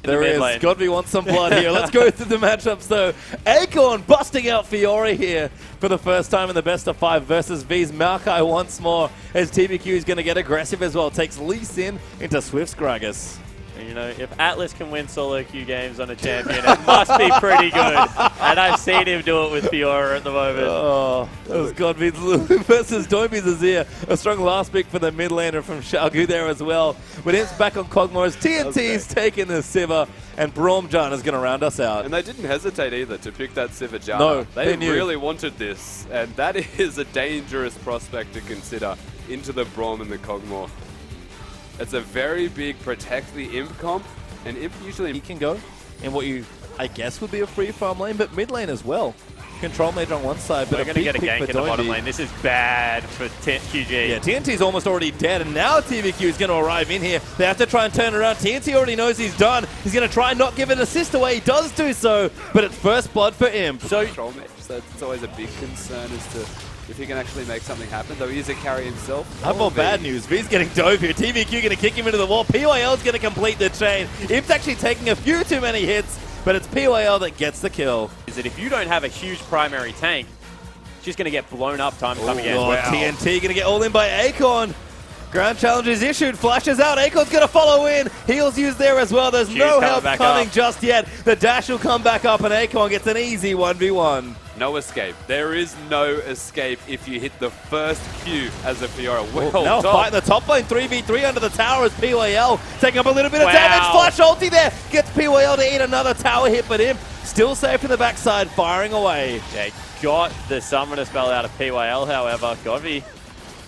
There is. Godby wants some blood here. Let's go through the matchups, though. Acorn busting out Fiora here for the first time in the best of 5 versus V's Maokai once more, as TBQ is going to get aggressive as well. Takes Lee Sin into Swift's Gragas. You know, if Atlas can win solo queue games on a champion, it must be pretty good. And I've seen him do it with Fiora at the moment. Oh, that was Godby's Lulu versus Doiby's Azir. A strong last pick for the mid laner from Xiaogu there as well. But it's back on Kog'Maw. TNT's taking the Sivir, and Braumjan is going to round us out. And they didn't hesitate either to pick that Sivir Janna. No, they really wanted this, and that is a dangerous prospect to consider into the Braum and the Kog'Maw. It's a very big protect the Imp comp, and Imp usually... He can go in what you, I guess, would be a free farm lane, but mid lane as well. Control mage on one side, but we're going to get a gank in the bottom lane. This is bad for QG. Yeah, TNT's almost already dead, and now TVQ is going to arrive in here. They have to try and turn around. TNT already knows he's done. He's going to try and not give an assist away. He does do so, but it's first blood for Imp. So control mage, so it's always a big concern as to if he can actually make something happen, though he is a carry himself. I've got bad news. V's getting dove here. TVQ going to kick him into the wall. PYL's going to complete the chain. Imp's actually taking a few too many hits, but it's PYL that gets the kill. Is that if you don't have a huge primary tank, it's just going to get blown up time and time again. Oh, wow. TNT going to get all in by Acorn. Ground challenge is issued. Flashes out. Acorn's going to follow in. Heals used there as well. There's no help coming just yet. The dash will come back up, and Acorn gets an easy 1v1. No escape. There is no escape if you hit the first Q as a Fiora. Now fighting the top lane, 3v3 under the tower as PYL taking up a little bit of damage. Flash ulti there. Gets PYL to eat another tower hit, but him still safe from the backside, firing away. Yeah, got the summoner spell out of PYL, however. Godby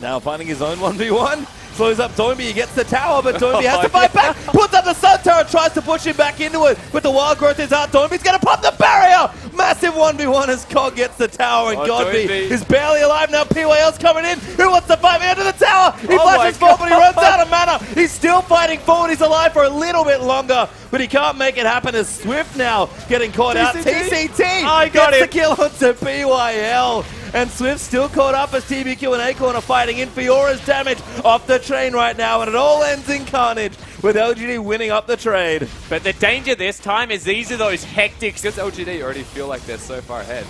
now finding his own 1v1. Slows up Doimby, he gets the tower, but Doimby has to fight back. Puts up the Sun Turret, tries to push him back into it. But the wild growth is out. Doimby's going to pop the barrier. Massive 1v1 as Cog gets the tower, and Godby is barely alive now. PYL's coming in. Who wants to fight me under the tower? He flashes forward, but he runs out of mana. He's still fighting forward. He's alive for a little bit longer, but he can't make it happen as Swift now getting caught out. TCT gets the kill onto PYL. And Swift still caught up as TBQ and Acorn are fighting in. Fiora's damage off the train right now, and it all ends in carnage with LGD winning up the trade. But the danger this time is these are those hectic... Because LGD already feel like they're so far ahead.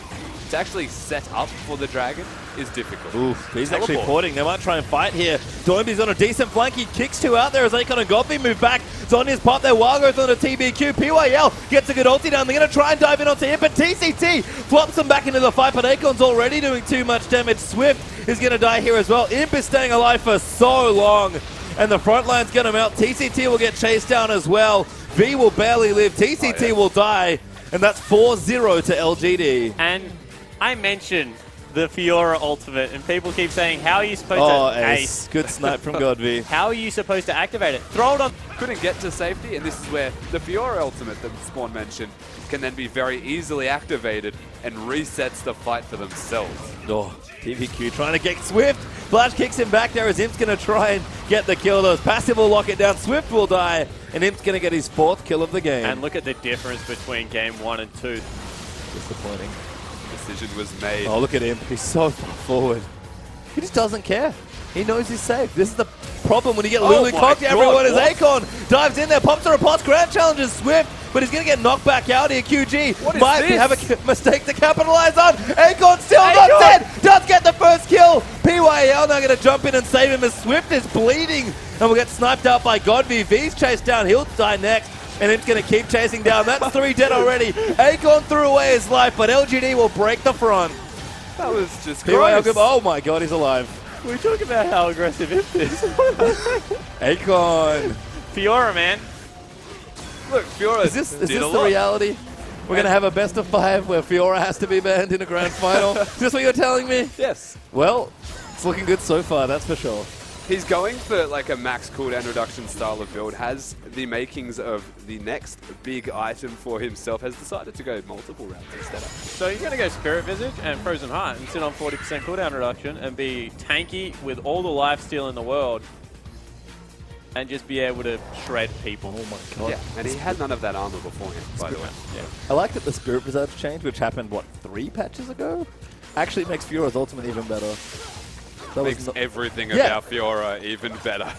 To actually set up for the dragon is difficult. Oof, he's actually porting. They might try and fight here. Doimby's on a decent flank. He kicks 2 out there as Acorn and Godby move back. Zonya's pop there. Wild goes on to TBQ. PYL gets a good ulti down. They're going to try and dive in onto him, but TCT flops them back into the fight, but Acorn's already doing too much damage. Swift is going to die here as well. Imp is staying alive for so long, and the front line's going to melt. TCT will get chased down as well. V will barely live. TCT will die, and that's 4-0 to LGD. And I mentioned the Fiora ultimate, and people keep saying, how are you supposed to ace? Good snipe from Godby. How are you supposed to activate it? Throw it on. Couldn't get to safety, and this is where the Fiora ultimate that Spawn mentioned can then be very easily activated and resets the fight for themselves. Oh, TVQ trying to get Swift. Flash kicks him back there as Imp's going to try and get the kill. Those passive will lock it down. Swift will die, and Imp's going to get his 4th kill of the game. And look at the difference between game 1 and 2. Disappointing. Decision was made. Oh, look at him. He's so far forward. He just doesn't care. He knows he's safe. This is the problem when you get Lulu cocked. Everyone is Acorn. Dives in there, pops a repulse. Ground challenges Swift, but he's going to get knocked back out here. QG might have a mistake to capitalize on. Acorn still not dead. Does get the first kill. PYL now going to jump in and save him as Swift is bleeding and will get sniped out by Godby. V's chased down. He'll die next. And it's going to keep chasing down. That's 3 dead already. Acorn threw away his life, but LGD will break the front. That was just gross. Oh my god, he's alive. We talk about how aggressive it is. Acorn. Fiora, man. Look, Fiora Is this the reality? We're going to have a best of 5 where Fiora has to be banned in a grand final? Is this what you're telling me? Yes. Well, it's looking good so far, that's for sure. He's going for like a max cooldown reduction style of build, has the makings of the next big item for himself, has decided to go multiple rounds instead of. So he's going to go Spirit Visage and Frozen Heart and sit on 40% cooldown reduction and be tanky with all the lifesteal in the world and just be able to shred people. Oh my god. Yeah, and he had none of that armor beforehand, by the way. Yeah. I like that the Spirit Visage change, which happened, what, 3 patches ago? Actually makes Fiora's ultimate even better. Makes everything about Fiora even better.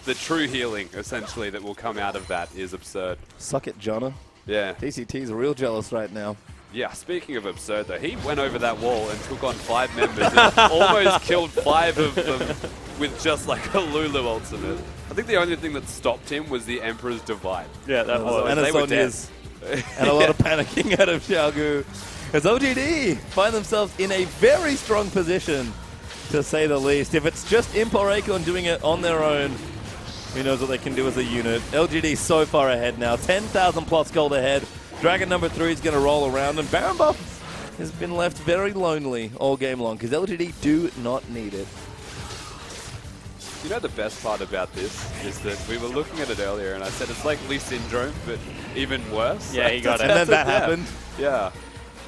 The true healing, essentially, that will come out of that is absurd. Suck it, Jonna. Yeah. TCT's real jealous right now. Yeah, speaking of absurd, though, he went over that wall and took on 5 members and almost killed 5 of them with just like a Lulu ultimate. I think the only thing that stopped him was the Emperor's Divide. Yeah, that was. And they were dead. And a lot of panicking out of Xiaogu. As LGD find themselves in a very strong position, to say the least. If it's just Imp or Akon doing it on their own, who knows what they can do as a unit. LGD so far ahead now, 10,000 plus gold ahead. Dragon number 3 is going to roll around, and Baron Buff has been left very lonely all game long because LGD do not need it. You know the best part about this is that we were looking at it earlier and I said it's like Lee Syndrome, but even worse. Yeah, he got it. And then that happened. Yeah.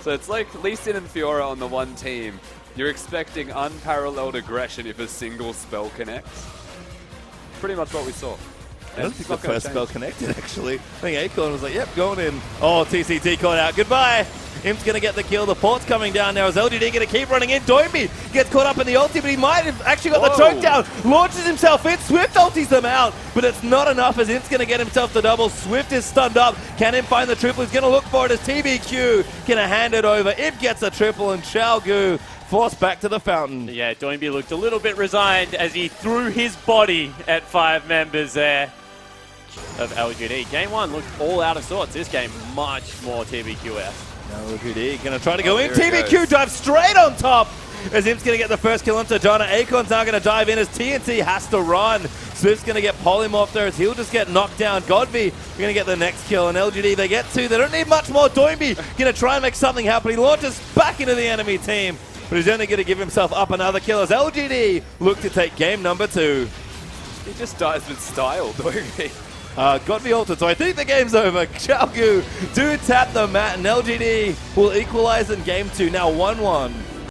So it's like Lee Sin and Fiora on the one team. You're expecting unparalleled aggression if a single spell connects. Pretty much what we saw. I don't think the first spell connected, actually. I think Akon was like, yep, going in. Oh, TCT caught out. Goodbye. Imp's going to get the kill. The port's coming down now. Is LGD going to keep running in? Doimby gets caught up in the ulti, but he might have actually got the choke down. Launches himself in. Swift ultis them out, but it's not enough as Imp's going to get himself the double. Swift is stunned up. Can Imp find the triple? He's going to look for it as TBQ going to hand it over. Imp gets a triple, and Xiaogu forced back to the fountain. Yeah, Doimby looked a little bit resigned as he threw his body at 5 members there of LGD. Game 1 looked all out of sorts. This game, much more TBQ-esque. Now LGD going to try to go in. TBQ dives straight on top as Imp's going to get the first kill onto Jonna. Akon's now going to dive in as TNT has to run. Swift's going to get polymorphed there as he'll just get knocked down. Godby going to get the next kill, and LGD, they get 2. They don't need much more. Doimby going to try and make something happen. He launches back into the enemy team, but he's only going to give himself up another kill as LGD look to take game number 2. He just dies with style, Doimby. Godby altered, so I think the game's over. Xiaogu do tap the mat, and LGD will equalize in game 2. Now 1-1.